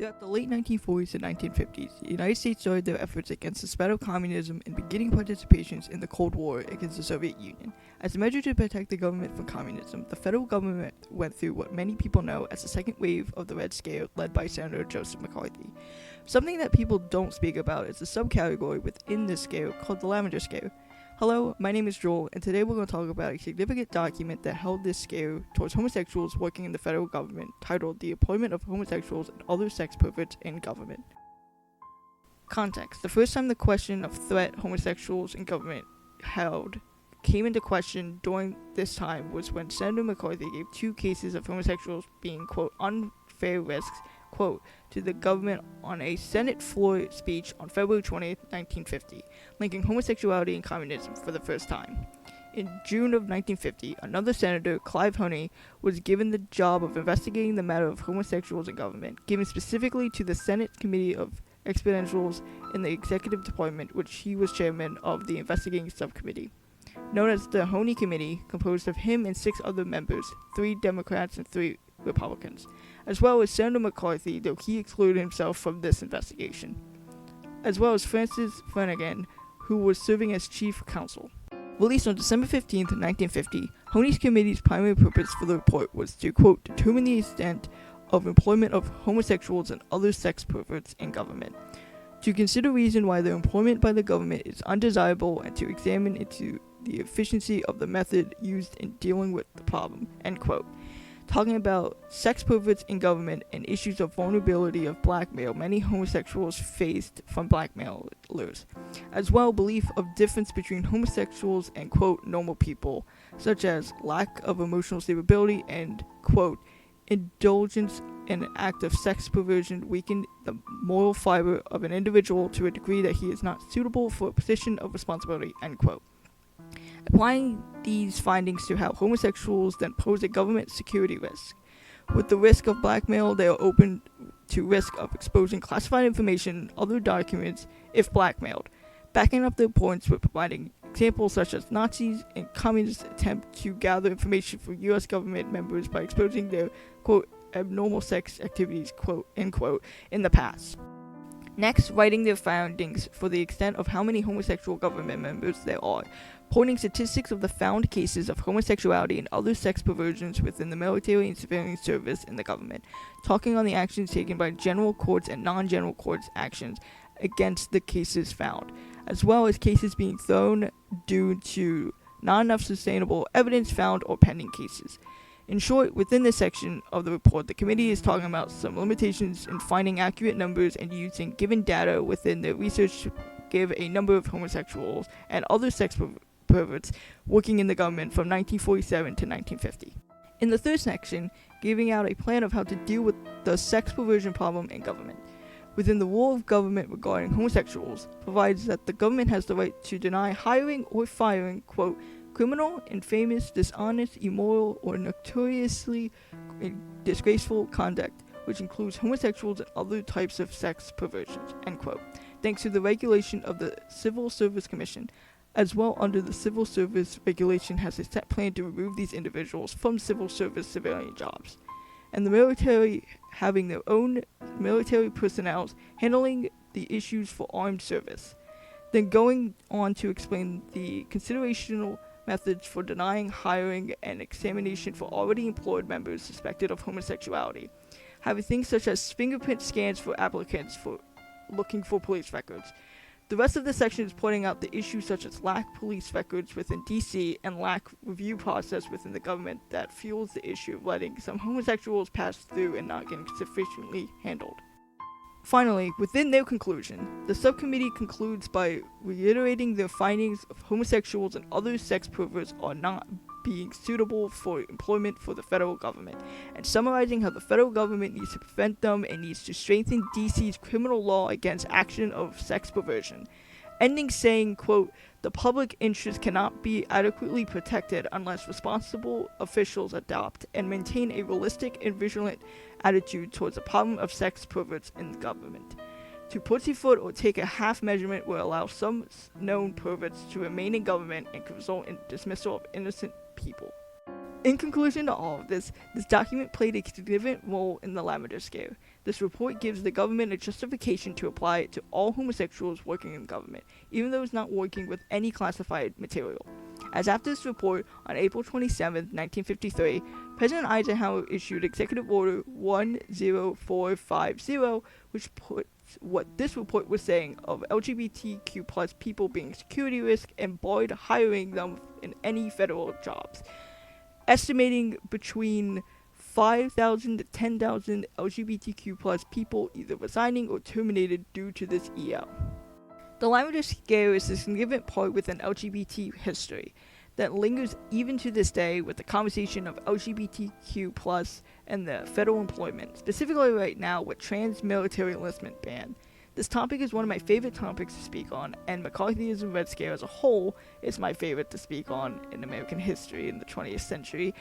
Throughout the late 1940s and 1950s, the United States started their efforts against the spread of communism and beginning participations in the Cold War against the Soviet Union. As a measure to protect the government from communism, the federal government went through what many people know as the second wave of the Red Scare led by Senator Joseph McCarthy. Something that people don't speak about is a subcategory within this scare called the Lavender Scare. Hello, my name is Joel, and today we're going to talk about a significant document that held this scare towards homosexuals working in the federal government, titled The Employment of Homosexuals and Other Sex Perverts in Government. Context: the first time the question of threat homosexuals in government came into question during this time was when Senator McCarthy gave two cases of homosexuals being, quote, unfair risks, quote, to the government on a Senate floor speech on February 20th, 1950, linking homosexuality and communism for the first time. In June of 1950, another senator, Clive Honey, was given the job of investigating the matter of homosexuals in government, given specifically to the Senate Committee of Expenditures in the Executive Department, which he was chairman of the investigating subcommittee. Known as the Honey Committee, composed of him and 6 other members, 3 Democrats and 3 Republicans, as well as Senator McCarthy, though he excluded himself from this investigation, as well as Francis Flanagan, who was serving as chief counsel. Released on December 15, 1950, Honey's committee's primary purpose for the report was to, quote, determine the extent of employment of homosexuals and other sex perverts in government, to consider reason why their employment by the government is undesirable, and to examine into the efficiency of the method used in dealing with the problem, end quote. Talking about sex perverts in government and issues of vulnerability of blackmail many homosexuals faced from blackmailers, as well belief of difference between homosexuals and, quote, normal people, such as lack of emotional stability and, quote, indulgence in an act of sex perversion weakened the moral fiber of an individual to a degree that he is not suitable for a position of responsibility, end quote. Applying these findings to how homosexuals then pose a government security risk. With the risk of blackmail, they are open to risk of exposing classified information and other documents if blackmailed, backing up their points with providing examples such as Nazis and communists attempt to gather information from U.S. government members by exposing their, quote, abnormal sex activities, quote, end quote, in the past. Next, writing their findings for the extent of how many homosexual government members there are, pointing statistics of the found cases of homosexuality and other sex perversions within the military and civilian service in the government, talking on the actions taken by general courts and non-general courts actions against the cases found, as well as cases being thrown due to not enough sustainable evidence found or pending cases. In short, within this section of the report, the committee is talking about some limitations in finding accurate numbers and using given data within their research to give a number of homosexuals and other sex perverts working in the government from 1947 to 1950. In the third section, giving out a plan of how to deal with the sex perversion problem in government. Within the rule of government regarding homosexuals, provides that the government has the right to deny hiring or firing, quote, criminal, infamous, dishonest, immoral, or notoriously disgraceful conduct, which includes homosexuals and other types of sex perversions, end quote, thanks to the regulation of the Civil Service Commission, as well under the Civil Service Regulation has a set plan to remove these individuals from civil service civilian jobs, and the military having their own military personnel handling the issues for armed service. Then going on to explain the considerational methods for denying hiring and examination for already employed members suspected of homosexuality, having things such as fingerprint scans for applicants for looking for police records. The rest of the section is pointing out the issues such as lack police records within DC and lack review process within the government that fuels the issue of letting some homosexuals pass through and not getting sufficiently handled. Finally, within their conclusion, the subcommittee concludes by reiterating their findings of homosexuals and other sex perverts are not being suitable for employment for the federal government, and summarizing how the federal government needs to prevent them and needs to strengthen DC's criminal law against action of sex perversion, ending saying, quote, the public interest cannot be adequately protected unless responsible officials adopt and maintain a realistic and vigilant attitude towards the problem of sex perverts in the government. To pussyfoot or take a half measurement will allow some known perverts to remain in government and could result in dismissal of innocent people. In conclusion to all of this document played a significant role in the Lavender Scare. This report gives the government a justification to apply it to all homosexuals working in government, even those not working with any classified material. As after this report, on April 27, 1953, President Eisenhower issued Executive Order 10450, which puts what this report was saying of LGBTQ plus people being a security risk and barred hiring them in any federal jobs, estimating between 5,000 to 10,000 LGBTQ plus people either resigning or terminated due to this EO. The Lavender Scare is a significant part within LGBT history that lingers even to this day with the conversation of LGBTQ plus and the federal employment, specifically right now with trans military enlistment ban. This topic is one of my favorite topics to speak on, and McCarthyism Red Scare as a whole is my favorite to speak on in American history in the 20th century,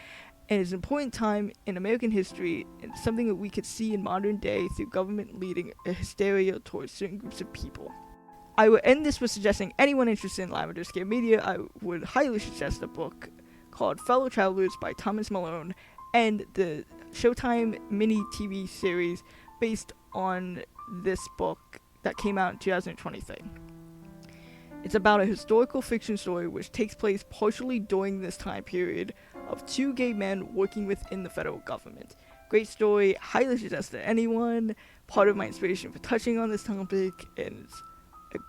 and it's an important time in American history and something that we could see in modern day through government leading a hysteria towards certain groups of people. I would end this with suggesting anyone interested in Lavender Scare media, I would highly suggest a book called Fellow Travelers by Thomas Malone and the Showtime mini TV series based on this book that came out in 2023. It's about a historical fiction story which takes place partially during this time period of two gay men working within the federal government. Great story, highly suggest to anyone, part of my inspiration for touching on this topic, and it's a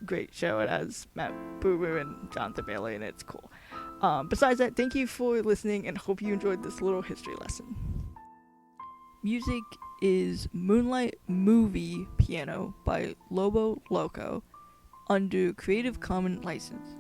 great show. It has Matt Bomer and Jonathan Bailey, and it's cool. Besides that, thank you for listening, and hope you enjoyed this little history lesson. Music is Moonlight Movie Piano by Lobo Loco under Creative Commons license.